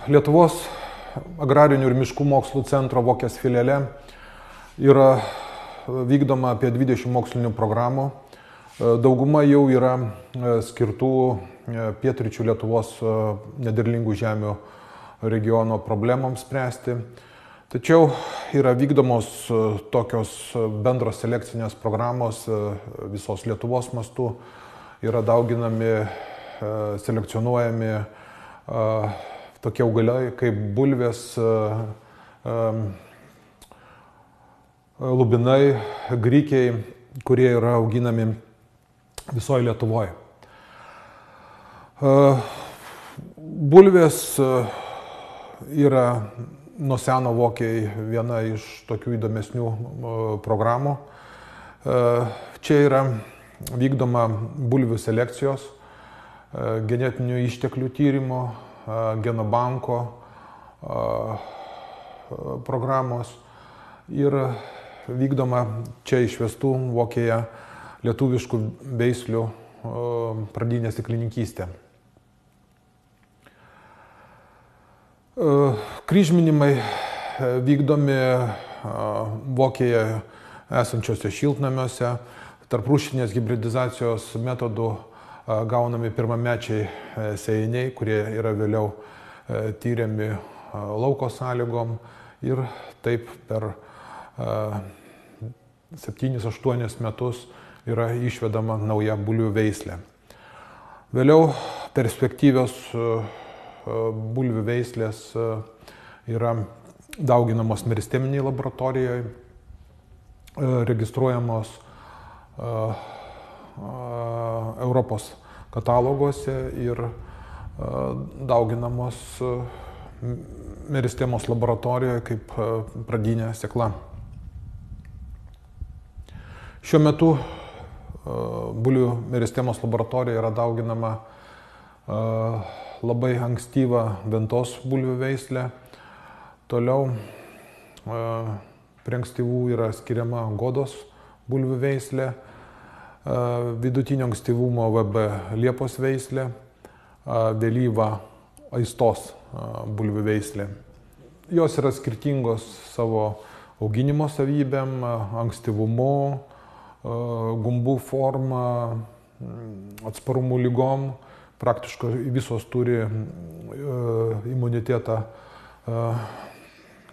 Lietuvos agrarinių ir miškų mokslų centro Vokės filiale yra vykdoma apie 20 mokslinių programų. Dauguma jau yra skirtų pietryčių Lietuvos nederlingų žemių regiono problemams spręsti. Tačiau yra vykdomos tokios bendros selekcinės programos visos Lietuvos mastu. Yra dauginami, selekcionuojami tokie augalai kaip bulvės, lubinai, grikiai, kurie yra auginami visoje Lietuvoje. Bulvės yra nuo seno Vokėj viena iš tokių įdomesnių programų. Čia yra vykdoma bulvių selekcijos, genetinių išteklių tyrimo, genobanko programos ir vykdoma čia išvestų Vokėje lietuviškų veislių pradinė sėklininkystė. Kryžminimai vykdomi Vokėje esančiose šiltnamiuose, tarprūšinės hibridizacijos metodų gaunami pirmamečiai sėjiniai, kurie yra vėliau tyriami lauko sąlygom ir taip per 7-8 metus yra išvedama nauja bulvių veislė. Vėliau perspektyvios bulvių veislės yra dauginamos meristeminiai laboratorijoje, registruojamos Europos kataloguose ir dauginamos meristemos laboratorijoje kaip pradinė sėkla. Šiuo metu bulvių meristemos laboratorijoje yra dauginama labai ankstyva ventos bulvių veislė. Toliau prie ankstyvų yra skiriama godos bulvių veislė, vidutinio ankstyvumo VB liepos veislė, vėlyva aistos bulvių veislė. Jos yra skirtingos savo auginimo savybėm, ankstyvumu, gumbų forma, atsparumu lygom. Praktiškai visos turi imunitetą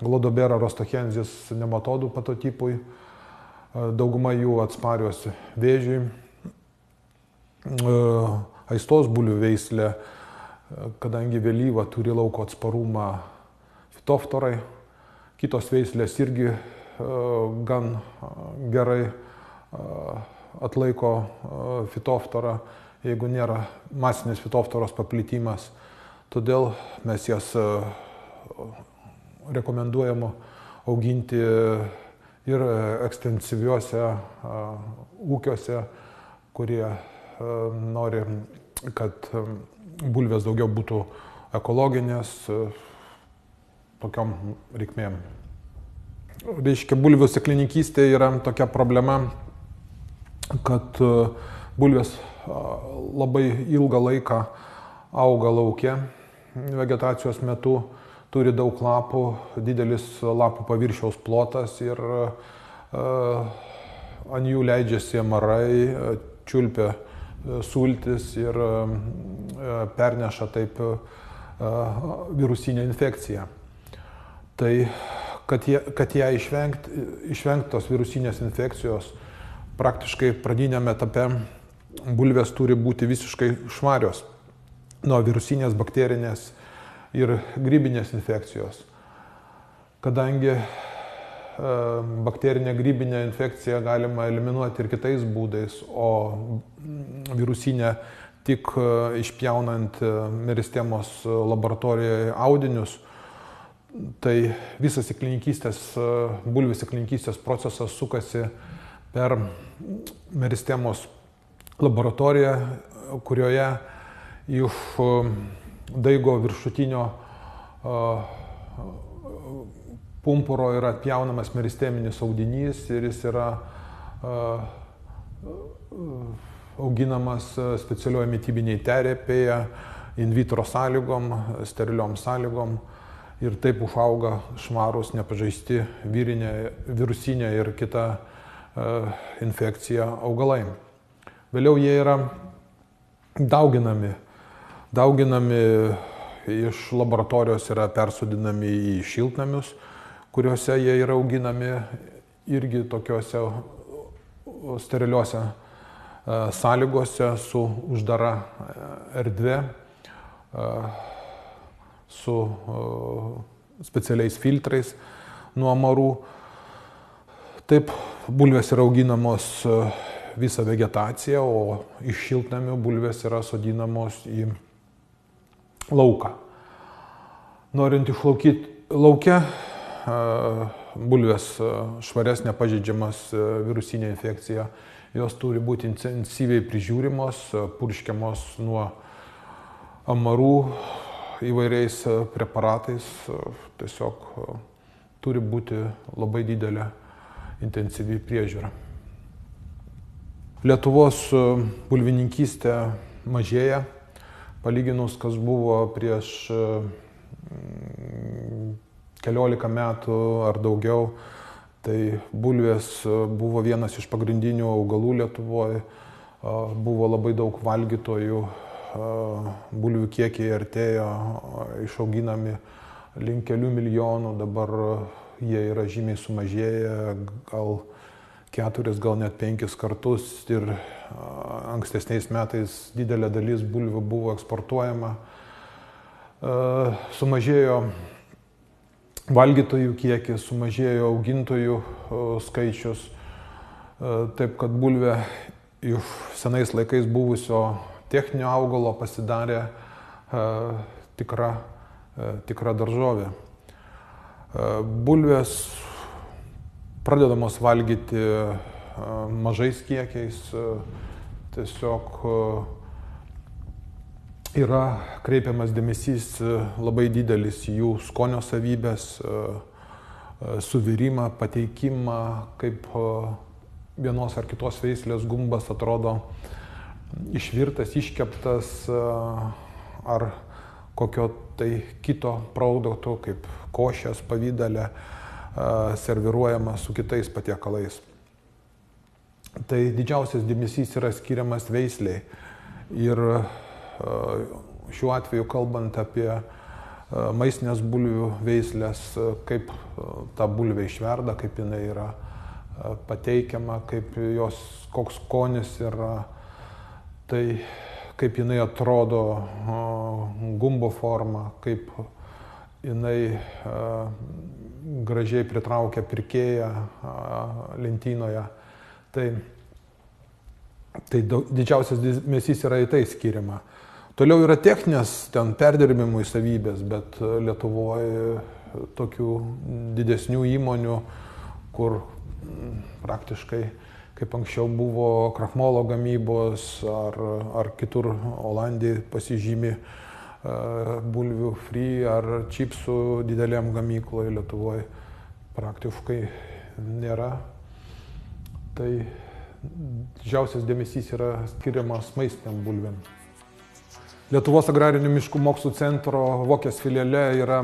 Glodobera rostochenzis nematodų patotipui. Dauguma jų atsparios vėžiui. Aistos bulvių veislė, kadangi vėlyva, turi lauko atsparumą fitoftorai. Kitos veislės irgi gan gerai atlaiko fitoftorą, jeigu nėra masinės fitoftoros paplitimas. Todėl mes jas rekomenduojame auginti ir ekstensyviuose ūkiuose, kurie nori, kad bulvės daugiau būtų ekologinės, tokiom reikmėm. Reiškia, bulvių sėklininkystė yra tokia problema, kad bulvės labai ilgą laiką auga lauke vegetacijos metu, turi daug lapų, didelis lapų paviršiaus plotas ir ant jų leidžiasi amarai, čiulpia sultis ir perneša taip virusinę infekciją. Tai, kad ją išvengti tos virusinės infekcijos, praktiškai pradiniame etape bulvės turi būti visiškai švarios nuo virusinės, bakterinės ir grybinės infekcijos. Kadangi bakterinę grybinę infekciją galima eliminuoti ir kitais būdais, o virusinę tik išpjaunant meristemos laboratorijoje audinius, tai visas bulvių sėklininkystės procesas sukasi per meristemos laboratoriją, kurioje iš daigo viršutinio pumpuro yra atpjaunamas meristeminis audinys ir jis yra auginamas specialioje mitybinėje terpėje in vitro sąlygom, steriliom sąlygom ir taip užauga švarūs, nepažaisti virusinė ir kita infekcija augalai. Vėliau jie yra dauginami iš laboratorijos, yra persodinami į šiltnamius, kuriuose jie yra auginami irgi tokiuose steriliuose sąlygose su uždara erdvė, su specialiais filtrais nuo amarų. Taip bulvės yra auginamos visą vegetaciją, o iš šiltnamių bulvės yra sodinamos į lauką. Norint išlaikyti lauke bulvės švarias, nepažeidžiamas virusinė infekcija, jos turi būti intensyviai prižiūrimos, purškiamos nuo amarų įvairiais preparatais. Tiesiog turi būti labai didelė intensyvi priežiūra. Lietuvos bulvininkystė mažėja, palyginus, kas buvo prieš 14 metų ar daugiau. Tai bulvės buvo vienas iš pagrindinių augalų Lietuvoje, buvo labai daug valgytojų, bulvių kiekiai artėjo, išauginami link kelių milijonų, dabar jie yra žymiai sumažėję, gal 4, gal net 5 kartus ir ankstesniais metais didelė dalis bulvių buvo eksportuojama. Sumažėjo valgytojų kiekis, sumažėjo augintojų skaičius, taip kad bulvė iš senais laikais buvusio techninio augalo pasidarė tikra daržovė. Bulvės pradedamos valgyti mažais kiekiais, tiesiog yra kreipiamas dėmesys labai didelis jų skonio savybės, suvirimą, pateikimą, kaip vienos ar kitos veislės gumbas atrodo išvirtas, iškeptas ar kokio tai kito produkto, kaip košės pavydale, serviruojama su kitais patiekalais. Tai didžiausias dėmesys yra skiriamas veisliai ir šiuo atveju kalbant apie maistinės bulvių veislės, kaip ta bulvė išverda, kaip jinai yra pateikiama, kaip jos, koks skonis yra, tai kaip jinai atrodo gumbo forma, kaip jinai gražiai pritraukia pirkėją lentynoje. Tai didžiausias dėmesys yra į tai skiriama. Toliau yra techninės ten perdirbimui savybės, bet Lietuvoje tokių didesnių įmonių, kur praktiškai, kaip anksčiau buvo krakmolo gamybos ar kitur Olandijai pasižymi bulvių free ar čipsų dideliam gamykloje, Lietuvoje praktiškai nėra. Tai didžiausias dėmesys yra skiriamas maistiniam bulvėm. Lietuvos agrarinių miškų mokslų centro Vokės filiale yra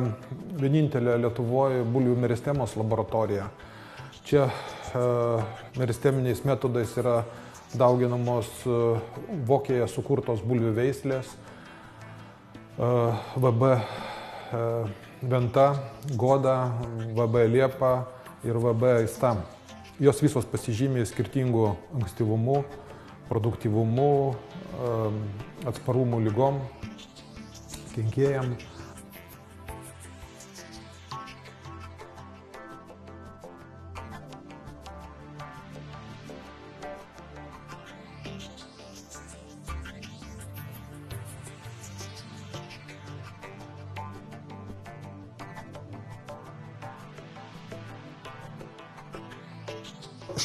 vienintelė Lietuvoje bulvių meristemos laboratorija. Čia meristeminiais metodais yra dauginamos Vokėje sukurtos bulvių veislės VB Venta, Goda, VB Liepa ir VB Aista. Jos visos pasižymė skirtingų ankstyvumu, produktyvumu, atsparumu lygom, kenkėjam.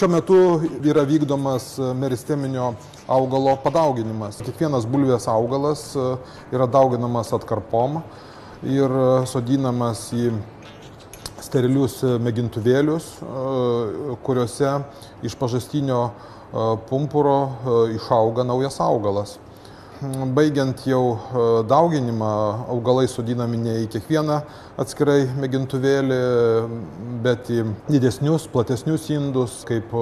Šiuo metu yra vykdomas meristeminio augalo padauginimas. Kiekvienas bulvės augalas yra dauginamas atkarpom ir sodinamas į sterilius mėgintuvėlius, kuriuose iš pažastinio pumpuro išauga naujas augalas. baigiant jau dauginimą, augalai sodinami ne į kiekvieną atskirai mėgintuvėlį, bet į didesnius, platesnius indus, kaip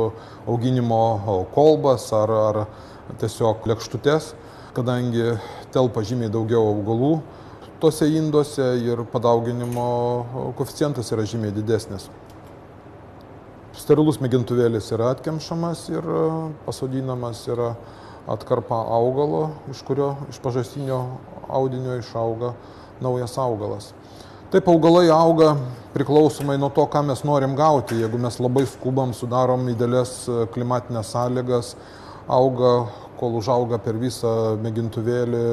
auginimo kolbas ar tiesiog lėkštutes, kadangi telpa žymiai daugiau augalų tose induose ir padauginimo koeficientas yra žymiai didesnis. Sterilus mėgintuvėlis yra atkemšamas ir pasodinamas yra atkarpa augalo, iš pažastinio audinio išauga naujas augalas. Taip augalai auga priklausomai nuo to, ką mes norim gauti. Jeigu mes labai skubam, sudarom idealias klimatinės sąlygas, auga, kol užauga per visą mėgintuvėlį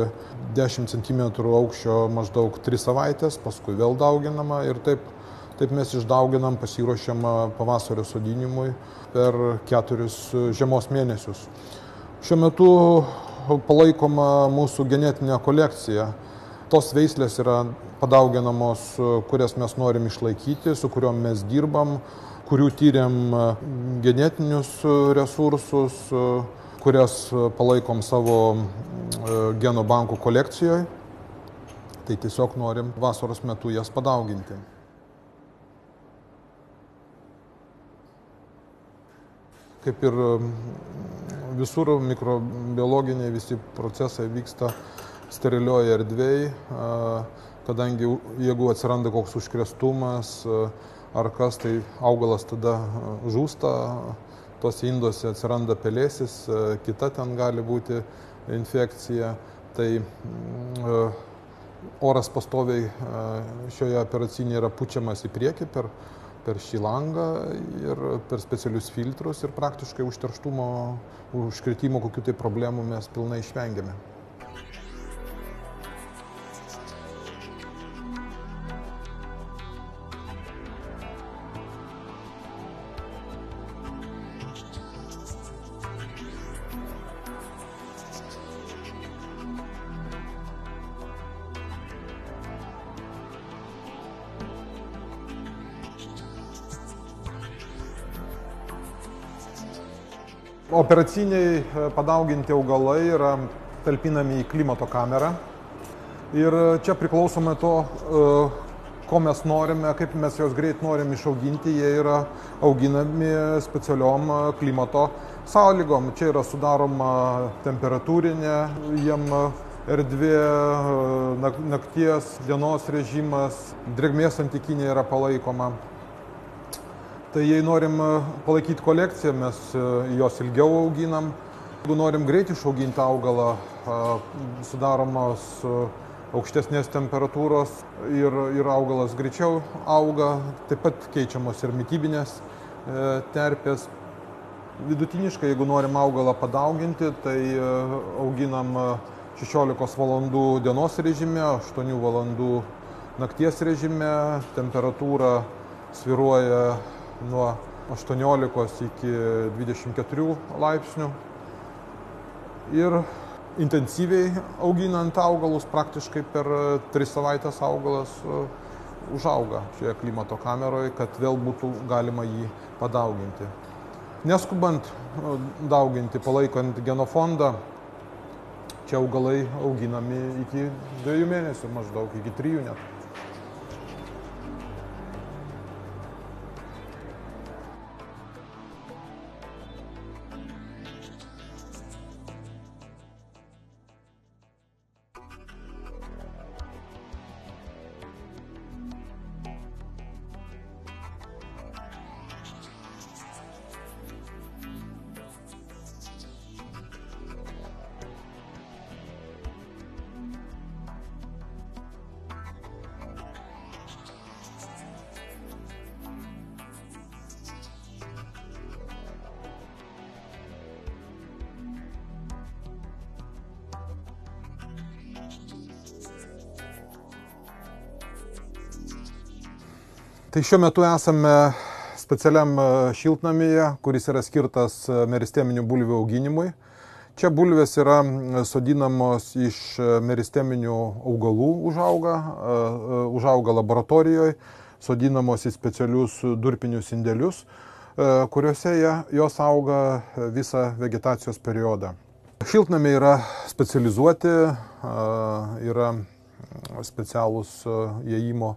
10 cm aukščio maždaug 3 savaitės, paskui vėl dauginama ir taip mes išdauginam pasiruošiamą pavasario sodinimui per 4 žiemos mėnesius. Šiuo metu palaikoma mūsų genetinė kolekcija. Tos veislės yra padauginamos, kurias mes norim išlaikyti, su kuriuom mes dirbam, kurių tyriam genetinius resursus, kurias palaikom savo genų bankų kolekcijoje. Tai tiesiog norim vasaros metu jas padauginti. Kaip ir visur mikrobiologiniai visi procesai vyksta sterilioj erdvėj, kadangi jeigu atsiranda koks užkrėstumas ar kas, tai augalas tada žūsta, tos induose atsiranda pelėsis, kita ten gali būti infekcija, tai oras pastoviai šioje operacinėje yra pučiamas į priekį per šį langą ir per specialius filtrus ir praktiškai užterštumo, užkritimo kokių tai problemų mes pilnai išvengiame. Operaciniai padauginti augalai yra talpinami į klimato kamerą ir čia priklausomai to, ko mes norime, kaip mes juos greit norim išauginti, jie yra auginami specialiom klimato sąlygom. Čia yra sudaroma temperatūrinė jiem erdvė, nakties, dienos režimas, drėgmės santykinė yra palaikoma. Tai jei norim palaikyti kolekciją, mes jos ilgiau auginam. Jeigu norim greit išauginti augalą, sudaromos aukštesnės temperatūros ir augalas greičiau auga. Taip pat keičiamos ir mitybinės terpės. Vidutiniškai, jeigu norim augalą padauginti, tai auginam 16 valandų dienos režime, 8 valandų nakties režime. Temperatūra svyruoja nuo 18 iki 24 laipsnių. Ir intensyviai auginant augalus, praktiškai per 3 savaitės augalas užauga šioje klimato kameroje, kad vėl būtų galima jį padauginti. Neskubant dauginti, palaikant genofondą, čia augalai auginami iki 2 mėnesių maždaug, iki 3 net. Tai šiuo metu esame specialiam šiltnamyje, kuris yra skirtas meristeminių bulvių auginimui. Čia bulvės yra sodinamos iš meristeminių augalų užauga laboratorijoje, sodinamos į specialius durpinius indelius, kuriuose jos auga visą vegetacijos periodą. Šiltnamiai yra specializuoti, yra specialūs įėjimo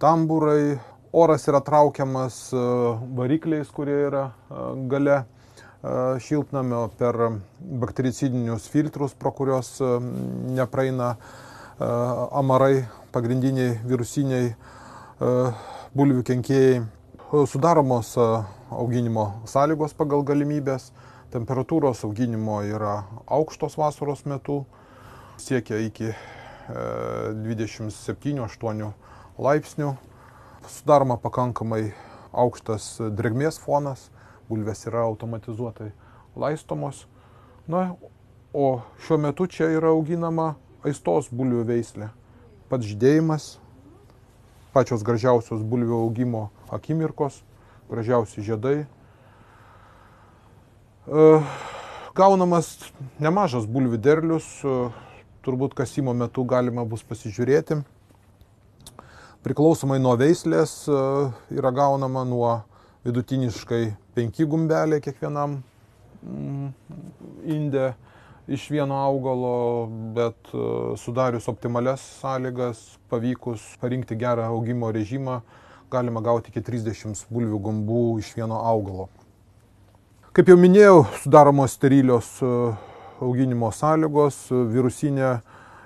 tamburai, oras yra traukiamas varikliais, kurie yra gale šiltnamio per baktericidinius filtrus, pro kurios nepraeina amarai, pagrindiniai virusiniai bulvių kenkėjai. Sudaromos auginimo sąlygos pagal galimybės. Temperatūros auginimo yra aukštos vasaros metu, siekia iki 27-8 laipsnių. Sudaroma pakankamai aukštas drėgmės fonas, bulvės yra automatizuotai laistomos. Na, o šiuo metu čia yra auginama aistos bulvių veislė. Pats žydėjimas, pačios gražiausios bulvių augimo akimirkos, gražiausi žiedai. Gaunamas nemažas bulvių derlius, turbūt kasimo metu galima bus pasižiūrėti. Priklausomai nuo veislės yra gaunama nuo vidutiniškai 5 gumbeliai kiekvienam inde iš vieno augalo, bet sudarius optimalias sąlygas, pavykus parinkti gerą augimo režimą, galima gauti iki 30 bulvių gumbų iš vieno augalo. Kaip jau minėjau, sudaromos sterilios auginimo sąlygos, virusinė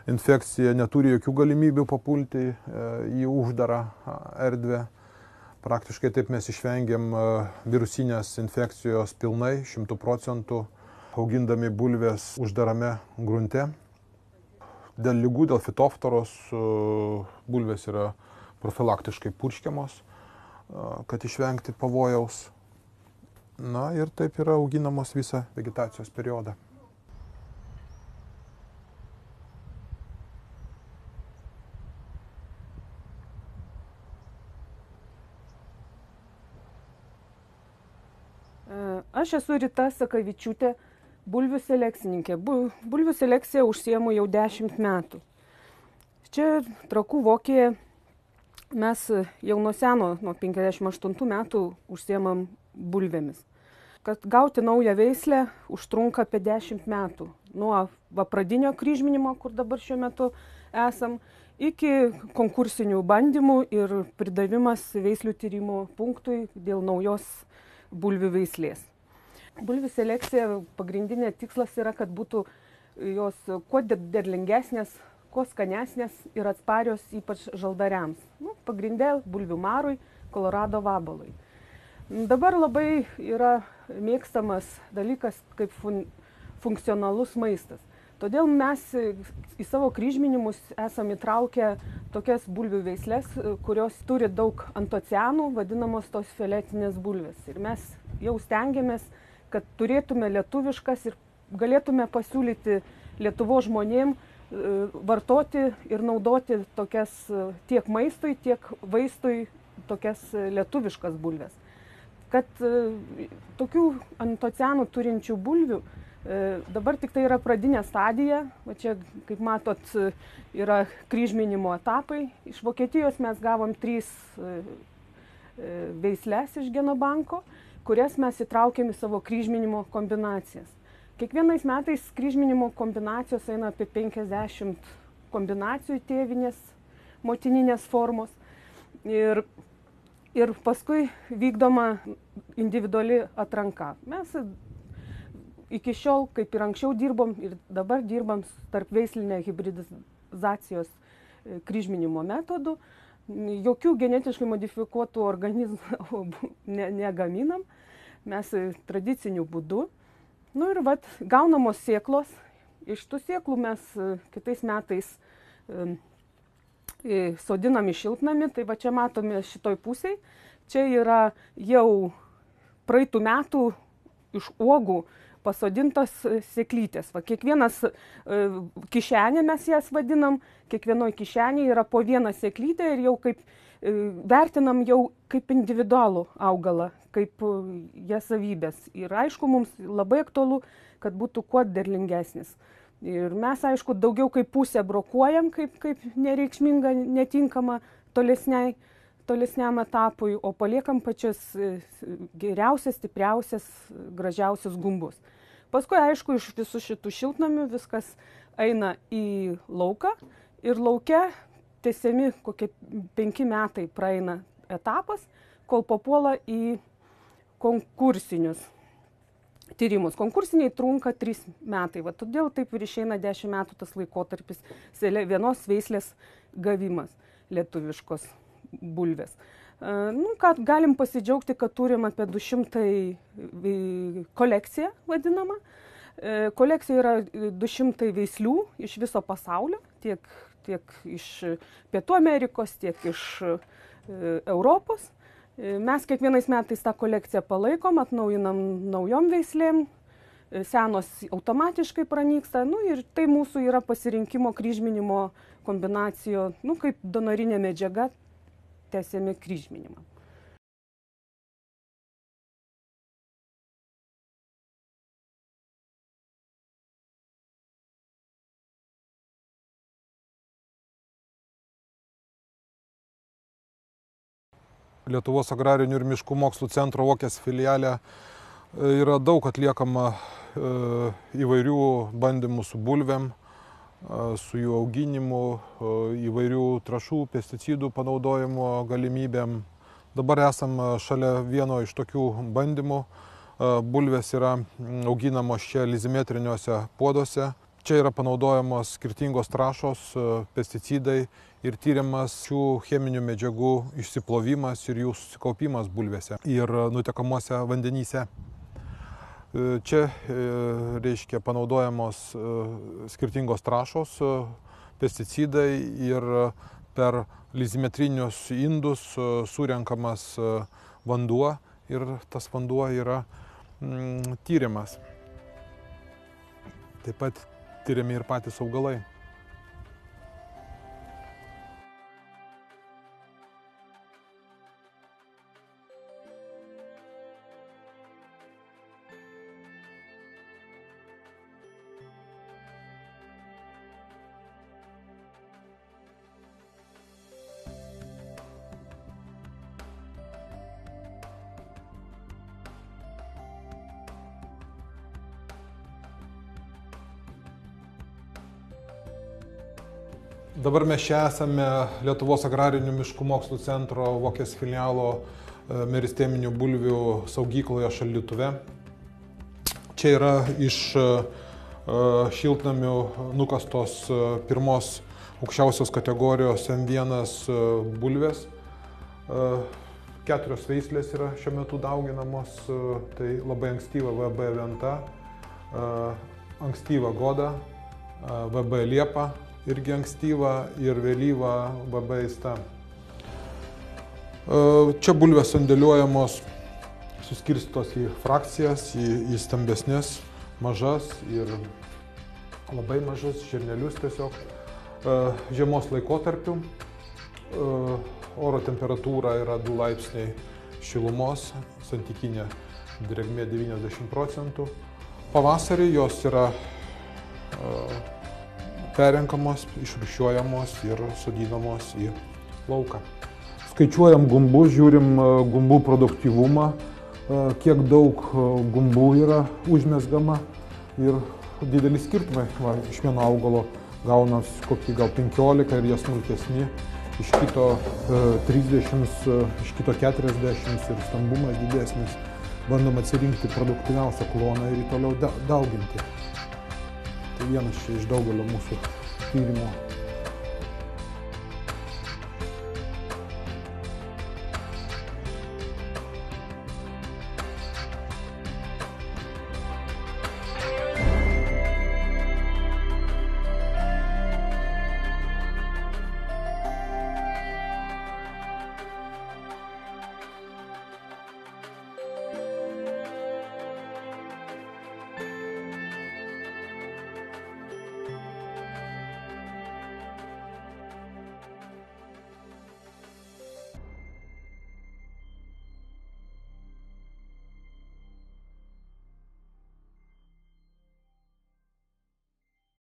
infekcija neturi jokių galimybių papulti į uždarą erdvę. Praktiškai taip mes išvengiam virusinės infekcijos pilnai, 100%, augindami bulvės uždarame grunte. Dėl ligų, dėl fitoftoros bulvės yra profilaktiškai purškiamos, kad išvengti pavojaus. Na ir taip yra auginamos visą vegetacijos periodą. Aš esu Rita Sakavičiūtė, bulvių selekcininkė. Bulvių selekciją užsiemu jau 10 metų. Čia Trakų Vokėje mes jau nuo seno, nuo 58 metų užsiemam bulvėmis. Kad gauti naują veislę užtrunka apie 10 metų. Nuo pradinio kryžminimo, kur dabar šiuo metu esam, iki konkursinių bandymų ir pridavimas veislių tyrimo punktui dėl naujos bulvių veislės. Bulvių selekcija pagrindinė tikslas yra, kad būtų jos kuo derlingesnės, kuo skanesnės ir atsparios ypač žaldariams. Pagrindė bulvių marui, kolorado vabalui. Dabar labai yra mėgstamas dalykas kaip funkcionalus maistas. Todėl mes į savo kryžminimus esam įtraukę tokias bulvių veislės, kurios turi daug antocianų, vadinamos tos filetinės bulvės. Ir mes jau stengiamės, kad turėtume lietuviškas ir galėtume pasiūlyti Lietuvos žmonėm vartoti ir naudoti tokias tiek maistui, tiek vaistui tokias lietuviškas bulves. Kad tokių antocianų turinčių bulvių dabar tik tai yra pradinė stadija. Va čia, kaip matot, yra kryžminimo etapai. Iš Vokietijos mes gavom 3 veislės iš genobanko, kurias mes įtraukėm į savo kryžminimo kombinacijas. Kiekvienais metais kryžminimo kombinacijos eina apie 50 kombinacijų tėvinės, motininės formos. Ir paskui vykdoma individuali atranka. Mes iki šiol, kaip ir anksčiau dirbom ir dabar dirbam tarp veislinę hibridizacijos kryžminimo metodų. Jokių genetiškai modifikuotų organizmų negaminam. Mes tradiciniu būdu. Ir gaunamos sėklos. Iš tų sėklų mes kitais metais sodinam į šiltnamį, tai va čia matome šitoj pusėj. Čia yra jau praeitų metų iš uogų pasodintos sėklytės. Va, kiekvienas kišenė mes jas vadinam, kiekvienoj kišenėje yra po vieną sėklytę ir jau kaip vertinam jau kaip individualų augalą, kaip jie savybės. Ir aišku, mums labai aktualu, kad būtų kuo derlingesnis. Ir mes, aišku, daugiau kaip pusę brokuojam, kaip nereikšminga, netinkama tolesniam etapui, o paliekam pačias geriausias, stipriausias, gražiausius gumbus, Paskui, aišku, iš visų šitų šiltnamių viskas eina į lauką ir lauke tęsiami kokie 5 metai praeina etapas, kol papuola į konkursinius tyrimus. Konkursiniai trunka 3 metai, va, todėl taip ir išeina 10 metų tas laikotarpis vienos veislės gavimas lietuviškos bulvės. Nu, galim pasidžiaugti, kad turim apie 200 kolekciją vadinamą. Kolekcija yra 200 veislių iš viso pasaulio, tiek iš Pietų Amerikos, tiek iš Europos. Mes kiekvienais metais tą kolekciją palaikom, atnaujinam naujom veislėm, senos automatiškai pranyksta, nu, ir tai mūsų yra pasirinkimo kryžminimo kombinacijo, nu, kaip donorinė medžiaga, tęsiami kryžminimą. Lietuvos agrarinių ir miškų mokslų centro Uokės filiale yra daug atliekama įvairių bandymų su bulvėm, su jų auginimu, įvairių trąšų, pesticidų panaudojimo galimybėm. Dabar esam šalia vieno iš tokių bandymų. Bulvės yra auginamos čia lizimetriniuose puoduose. Čia yra panaudojamos skirtingos trąšos, pesticidai ir tyriamas šių cheminių medžiagų išsiplovimas ir jų susikaupimas bulvėse ir nutekamuose vandenyse. Čia, reiškia, panaudojamos skirtingos trąšos, pesticidai ir per lizimetrinius indus surenkamas vanduo ir tas vanduo yra tyriamas. Taip pat tyriami ir patys augalai. Dabar mes čia esame Lietuvos agrarinių miškų mokslų centro Uokės filialo meristeminių bulvių saugykloje šaldytuve. Čia yra iš šiltnamių nukastos pirmos aukščiausios kategorijos M1 bulvės. 4 veislės yra šiuo metu dauginamos, tai labai ankstyva VB Venta, ankstyva Goda, VB Liepa, irgi ankstyva ir vėlyva VB Aista. Čia bulvės sandėliuojamos, suskirstytos į frakcijas, į stambesnės, mažas ir labai mažas žirnelius tiesiog. Žiemos laikotarpiu oro temperatūra yra 2 laipsniai šilumos, santykinė drėgmė 90%. Pavasarį jos yra perrenkamos, išrūšiuojamos ir sodinamos į lauką. Skaičiuojam gumbus, žiūrim gumbų produktyvumą, kiek daug gumbų yra užmezgama ir dideli skirtumai. Va, iš vieno augalo gaunas kokį gal 15 ir jie smulkesni, iš kito 30, iš kito 40 ir stambumas didesnis. Bandom atsirinkti produktyviausią kloną ir jį toliau dauginti. Tai vienas iš daugelio mūsų tyrimų.